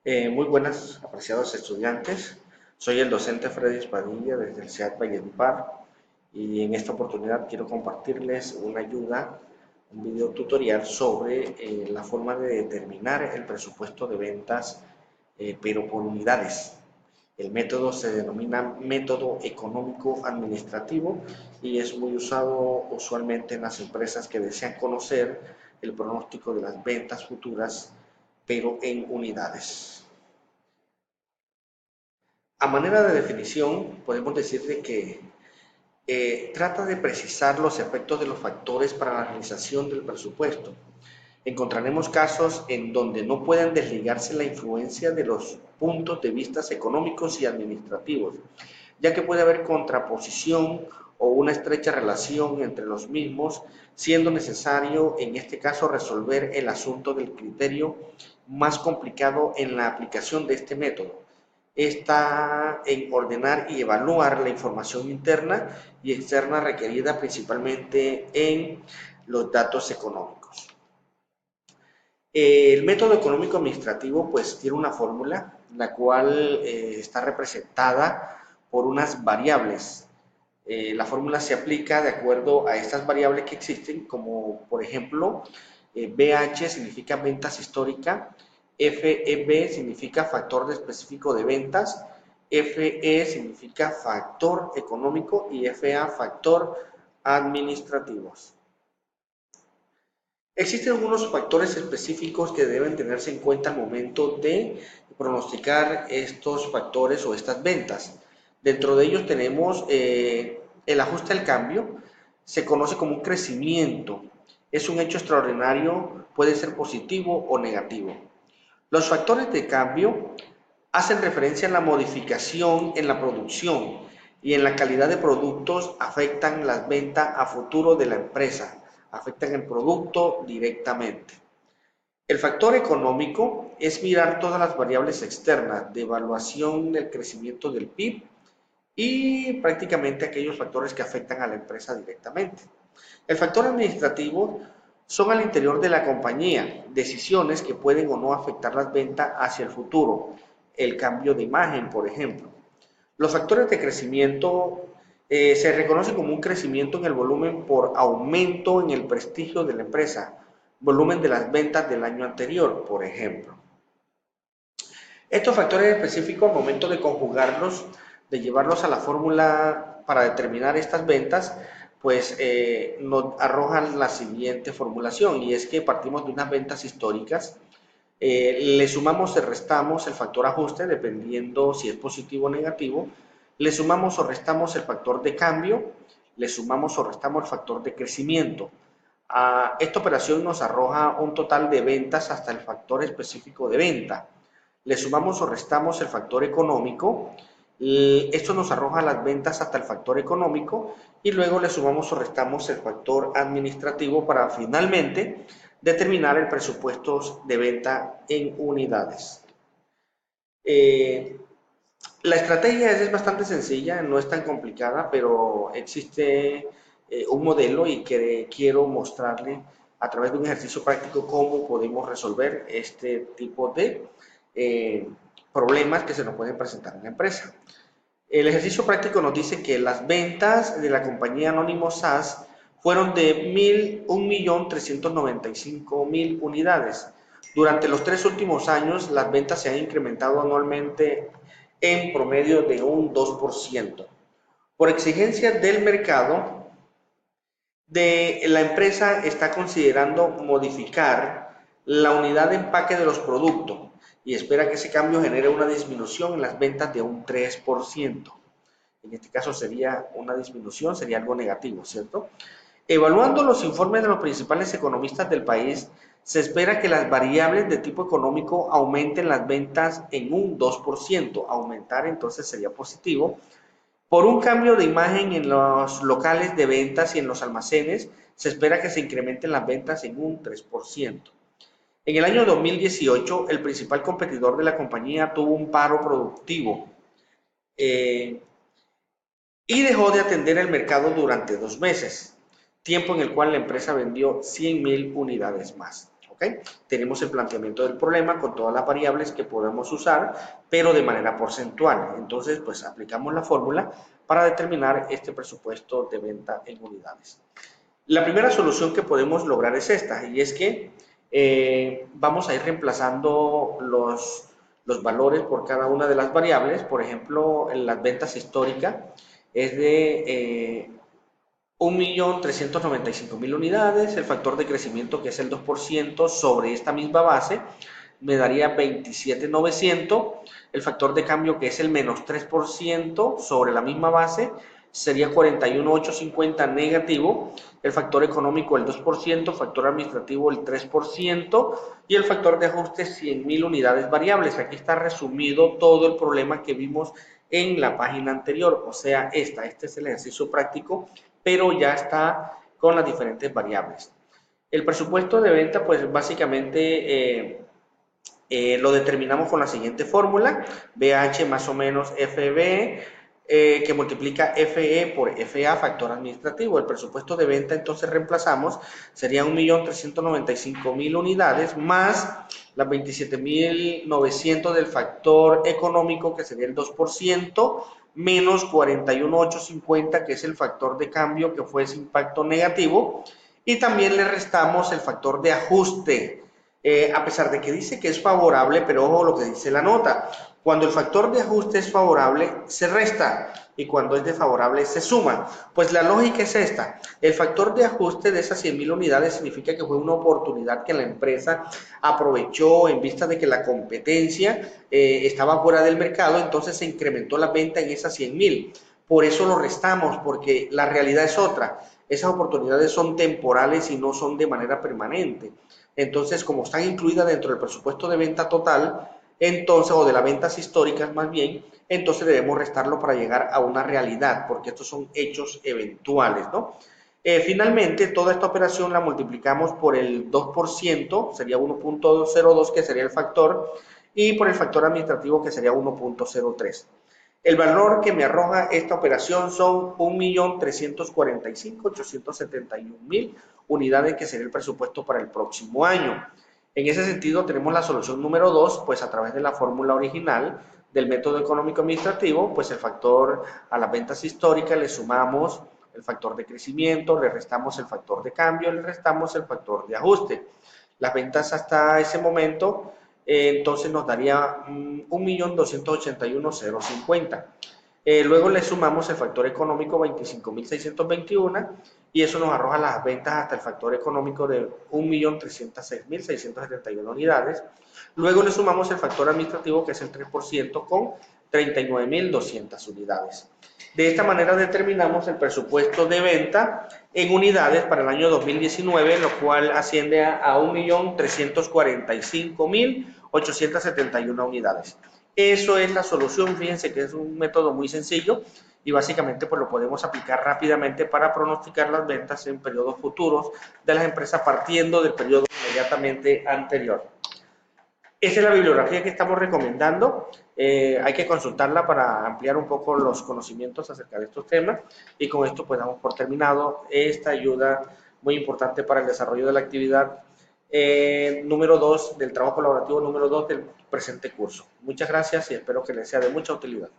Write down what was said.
Muy buenas, apreciados estudiantes. Soy el docente Freddy Espadilla desde el SEAD Valledupar y en esta oportunidad quiero compartirles una ayuda, un video tutorial sobre la forma de determinar el presupuesto de ventas, pero por unidades. El método se denomina método económico administrativo y es muy usado usualmente en las empresas que desean conocer el pronóstico de las ventas futuras, pero en unidades. A manera de definición, podemos decir de que trata de precisar los efectos de los factores para la realización del presupuesto. Encontraremos casos en donde no pueden desligarse la influencia de los puntos de vista económicos y administrativos, ya que puede haber contraposición o una estrecha relación entre los mismos, siendo necesario en este caso resolver el asunto del criterio más complicado en la aplicación de este método. Está en ordenar y evaluar la información interna y externa requerida principalmente en los datos económicos. El método económico administrativo pues tiene una fórmula, la cual está representada por unas variables. La fórmula se aplica de acuerdo a estas variables que existen, como por ejemplo, BH significa ventas histórica, FEB significa factor específico de ventas, FE significa factor económico y FA factor administrativos. Existen algunos factores específicos que deben tenerse en cuenta al momento de pronosticar estos factores o estas ventas. Dentro de ellos tenemos el ajuste al cambio, se conoce como un crecimiento. Es un hecho extraordinario, puede ser positivo o negativo. Los factores de cambio hacen referencia a la modificación en la producción y en la calidad de productos, afectan las ventas a futuro de la empresa, afectan el producto directamente. El factor económico es mirar todas las variables externas de evaluación del crecimiento del PIB y prácticamente aquellos factores que afectan a la empresa directamente. El factor administrativo son al interior de la compañía decisiones que pueden o no afectar las ventas hacia el futuro, el cambio de imagen, por ejemplo. Los factores de crecimiento se reconocen como un crecimiento en el volumen por aumento en el prestigio de la empresa, volumen de las ventas del año anterior, por ejemplo. Estos factores específicos, al momento de conjugarlos, de llevarlos a la fórmula para determinar estas ventas, pues nos arrojan la siguiente formulación, y es que partimos de unas ventas históricas, le sumamos y restamos el factor ajuste, dependiendo si es positivo o negativo, le sumamos o restamos el factor de cambio, le sumamos o restamos el factor de crecimiento. Esta operación nos arroja un total de ventas hasta el factor específico de venta. Le sumamos o restamos el factor económico, esto nos arroja las ventas hasta el factor económico y luego le sumamos o restamos el factor administrativo para finalmente determinar el presupuesto de venta en unidades. Eh, la estrategia es bastante sencilla, no es tan complicada, pero existe un modelo y que quiero mostrarle a través de un ejercicio práctico cómo podemos resolver este tipo de eh, problemas que se nos pueden presentar en la empresa. El ejercicio práctico nos dice que las ventas de la compañía Anónimo SAS fueron de 1.395.000 unidades. Durante los 3 últimos años, las ventas se han incrementado anualmente en promedio de un 2%. Por exigencia del mercado, la empresa está considerando modificar la unidad de empaque de los productos y espera que ese cambio genere una disminución en las ventas de un 3%. En este caso sería una disminución, sería algo negativo, ¿cierto? Evaluando los informes de los principales economistas del país, se espera que las variables de tipo económico aumenten las ventas en un 2%. Aumentar entonces sería positivo. Por un cambio de imagen en los locales de ventas y en los almacenes, se espera que se incrementen las ventas en un 3%. En el año 2018, el principal competidor de la compañía tuvo un paro productivo y dejó de atender el mercado durante 2 meses, tiempo en el cual la empresa vendió 100.000 unidades más. ¿ok? Tenemos el planteamiento del problema con todas las variables que podemos usar, pero de manera porcentual. Entonces, pues aplicamos la fórmula para determinar este presupuesto de venta en unidades. La primera solución que podemos lograr es esta, y es que vamos a ir reemplazando los valores por cada una de las variables. Por ejemplo, en las ventas históricas es de 1.395.000 unidades, el factor de crecimiento que es el 2% sobre esta misma base me daría 27.900, el factor de cambio que es el menos 3% sobre la misma base sería 41.850 negativo, el factor económico el 2%, factor administrativo el 3% y el factor de ajuste 100.000 unidades variables. Aquí está resumido todo el problema que vimos en la página anterior, o sea, este es el ejercicio práctico, pero ya está con las diferentes variables. El presupuesto de venta, pues básicamente lo determinamos con la siguiente fórmula, BH más o menos FB, que multiplica FE por FA, factor administrativo. El presupuesto de venta entonces reemplazamos, sería 1.395.000 unidades más las 27.900 del factor económico, que sería el 2%, menos 41.850, que es el factor de cambio, que fue ese impacto negativo, y también le restamos el factor de ajuste, a pesar de que dice que es favorable, pero ojo lo que dice la nota. Cuando el factor de ajuste es favorable, se resta, y cuando es desfavorable, se suma. Pues la lógica es esta. El factor de ajuste de esas 100.000 unidades significa que fue una oportunidad que la empresa aprovechó en vista de que la competencia estaba fuera del mercado, entonces se incrementó la venta en esas 100.000. Por eso lo restamos, porque la realidad es otra. Esas oportunidades son temporales y no son de manera permanente. Entonces, como están incluidas dentro del presupuesto de venta total, entonces, o de las ventas históricas más bien, entonces debemos restarlo para llegar a una realidad, porque estos son hechos eventuales, ¿no? Finalmente, toda esta operación la multiplicamos por el 2%, sería 1.02, que sería el factor, y por el factor administrativo, que sería 1.03. El valor que me arroja esta operación son 1.345.871.000 unidades, que sería el presupuesto para el próximo año. En ese sentido, tenemos la solución número 2, pues a través de la fórmula original del método económico administrativo, pues el factor a las ventas históricas le sumamos el factor de crecimiento, le restamos el factor de cambio, le restamos el factor de ajuste. Las ventas hasta ese momento entonces nos daría 1.281.050. Luego le sumamos el factor económico 25.621 y eso nos arroja las ventas hasta el factor económico de 1.306.671 unidades. Luego le sumamos el factor administrativo, que es el 3%, con 39.200 unidades. De esta manera determinamos el presupuesto de venta en unidades para el año 2019, lo cual asciende a 1.345.871 unidades. Eso es la solución. Fíjense que es un método muy sencillo y básicamente pues lo podemos aplicar rápidamente para pronosticar las ventas en periodos futuros de las empresas partiendo del periodo inmediatamente anterior. Esta es la bibliografía que estamos recomendando. Hay que consultarla para ampliar un poco los conocimientos acerca de estos temas, y con esto pues damos por terminado esta ayuda muy importante para el desarrollo de la actividad número 2 del trabajo colaborativo número 2 del presente curso. Muchas gracias y espero que les sea de mucha utilidad.